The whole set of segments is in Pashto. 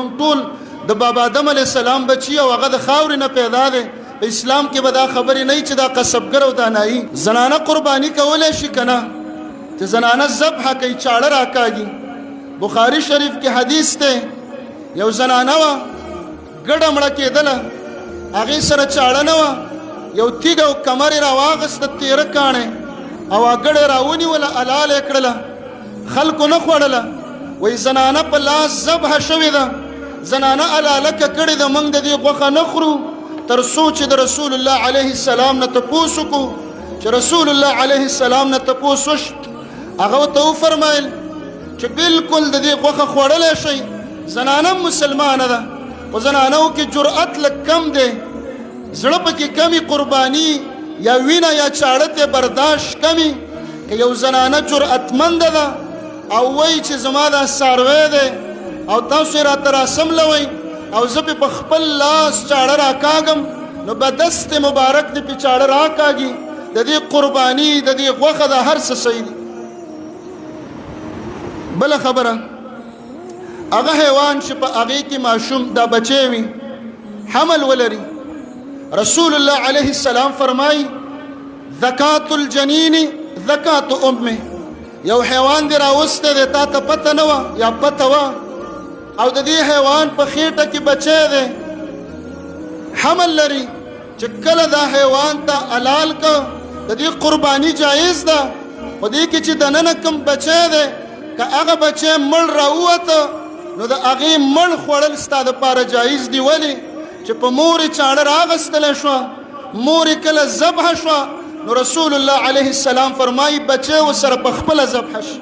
موږ ټول د بابا آدم علیه السلام بچي او هغه د خاورې نه پیدا دی. په اسلام کې به دا خبرې نه چې دا قصبګر او دا نایي. زنانه قرباني کولی شي که نه؟ چې زنانه ذبحه کوي، چاړه راکاږي. بخاري شریف کې حدیث دی، یو زنانه وه ګډه مړه کېدله، هغې سره چاړه نه وه، یو تیږه او کمر یې راواغسته تیره کاڼې او ګډه یې راونیوله، حلال یې کړله، خلکو نه خوړله. وایي زنانه په لاس ذبحه شوې ده، زنانه حلالکه کړې ده، موږ د دې غوښه نه خورو تر څو چې د رسول الله علیه السلام نه تپوس وکړو. چې رسول الله علیه السلام نه تپوس وشو، هغه ورته وفرمایل چې بالکل د دې غوښه خوړلی شئ. زنانه مسلمانه ده، خو زنانو کې جرأت لږ کم دی، زړه پکې کمی، قرباني یا وینه یا چاړه ته برداشت کمی. که یو زنانه جرأتمنده ده او وایي چې زما دا څاروی دی او تاسو یې راته راسملوئ او زه پې په خپل لاس چاړه راکاږم، نو به دست مبارک دې پې چاړه راکاږي. د دې قرباني د دې غوښه د هر څه صحیح دي. بله خبره، هغه حیوان چې په هغې کې ماشوم دا بچی وي، حمل ولري، رسول الله علیه السلام فرمایي زکات الجنین زکات امه. یو حیوان دی راوستی دی، تا ته پته نه وه یا پته وه، او د دې حیوان په خېټه کې بچی دی، حمل لري، چې کله دا حیوان ته حلال که د دې قرباني جایز ده. خو دې کې چې دننه کوم بچی دی، که هغه بچی مړ راووته نو د هغې مړ خوړل ستا دپاره جایز دي. ولې؟ چې په مور یې چاړه راغستلی شوه، مور یې کله ذبحه شوه، نو رسول الله علیه السلام فرمایي بچی ورسره په خپله ذبحه شي.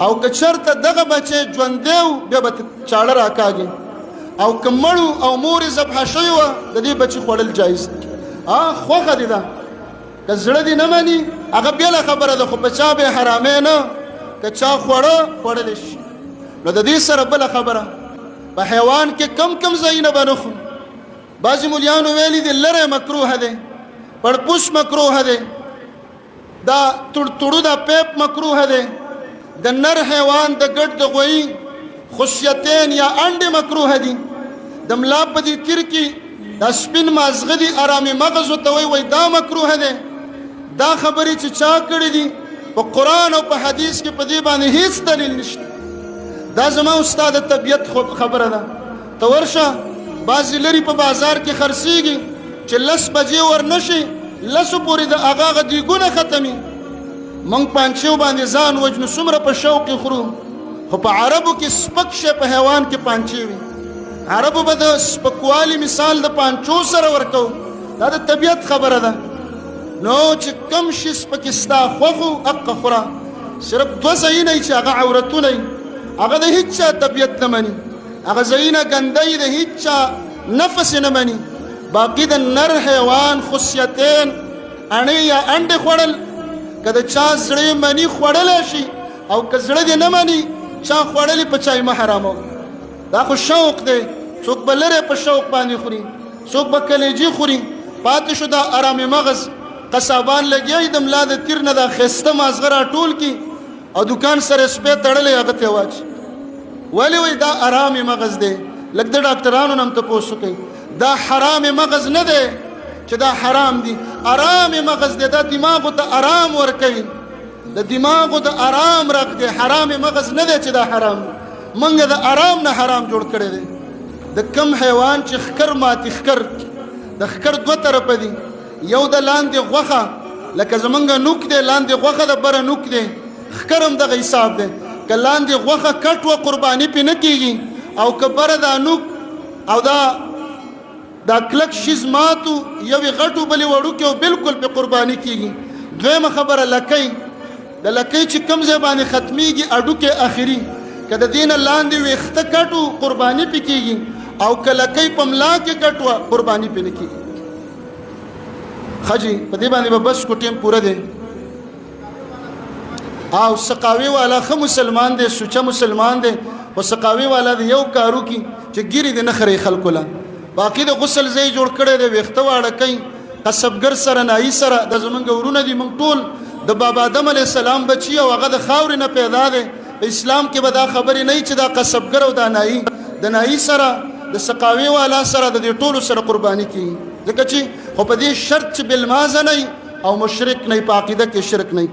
او که چېرته دغه بچی ژوندی و بیا به چاړه راکاږي، او که مړ او مور یې ذبحه شوې وه د دې بچي خوړل جایز دي. خوښه دې ده، که زړه دې نه مني هغه بېله خبره ده، خو په چا به یې حرامې نه، که چا خوړلی شي. نو د دې سره بله خبره، په حیوان کې کم کم ځایونه به نه خورو. بعضې مولیانو ویلي دي لری مکروه دی، پړپوس مکروه دی، دا تړتړو دا پیپ مکروه دی، د نر حیوان د ګډ د غویي خصیتین یا انډې مکروه دي، د ملا په دې تیر کې دا سپین مازغه دي، ارامي مغز ورته وایي دا مکروه دی. دا خبرې چې چا کړې دي په قرآن او په حدیث کې په دې باندې هیڅ دلیل نشته. دا زما استاد طبیعت خبره ده. ته ورشه، بعضې لرې په بازار کې خرڅېږي چې 10 بجې ورنشي 10 پورې د هغه دیګونه ختمي. موږ پانچیو باندې ځان وجنو، څومره په شوق یې خورو. خو په عربو کې سپک شی په حیوان کې پانچې وي. عربو به د سپکوالي مثال د پانچو سره ورکو. دا د طبیعت خبره ده. نو چې کم شي سپکې ستا خوښو حقه خوره. صرف 2 ځایونه چې هغه عورتونه وي، هغه د هیڅ چا طبیعت نه مني، هغه ځایونه ګنده د هیڅ چا نفس نه مني. باقي د نر حیوان خصیتین اڼې یا انډې خوړل، که د چا زړه مني خوړلی شي، او که زړه دې نه مني چا خوړلي په چای مه حراموه. دا خو شوق دی، څوک به لرې په شوق باندې خوري، څوک به کلیجي خوري. پاتې شو دا ارامي مغز، قصابان لګیا د ملا د تیر نه دا ښایسته مازغه راټول کړي او دوکان سره سپی تړلی هغه ته واچي. ولې وایي دا ارامي مغز دی؟ لږ د ډاکټرانو نه هم تپوس وکړئ. دا حرام مغز نه دی چې دا حرام دی، ارام مغز دی. دا دماغو ته ارام ورکوي، د دماغو د ارام رغ دی. حرام مغز نه دی چې دا حرام دی. موږ د ارام نه حرام جوړ کړی دی. د کم حیوان چې ښکر ماتي، ښکر د ښکر 2 طرفه دي، یو د لاندې غوښه لکه زمونږ نوک دی، لاندې غوښه د بره نوک دی، ښکر هم دغه حساب دی. که لاندې غوښه کټ وه قرباني پې نه کېږي، او که بره دا نوک او دا کلک شیز ماتو، یوې غټو بلې وړوکې او بالکل پې قرباني کېږي. دویمه خبره، لکۍ. د لکۍ چې کوم ځای باندې ختمیږي اډوکې اخري، که د دې نه لاندې ویښته کټ و قرباني پې کېږي، او که لکۍ په ملا کې کټ وه قرباني پې نه کېږي. ښه جي، په دې باندې به بس کو ټیم پوره دی. او سقاوي والا ښه مسلمان دی، سوچه مسلمان دی، خو سقاوي والا دی یو کارو کې چې ګیرې دې نه خرئ خلکو له. باقي د غسل ځای جوړ کړی دی، ویښته واړه کوي، قصبګر سره نایي سره. د زمونږ ورونه دي، موږ ټول د بابا آدم علیه السلام بچي او هغه د خاورې نه پیدا دی. په اسلام کې به دا خبرې نه وي چې دا قصبګر او دا نایي. د ناهي سره د سقاوي والا سره د دې ټولو سره قرباني کوي ځکه چې خو په دې شرط چې بالمازه نه او مشرک نه په عقیده کې شرک نه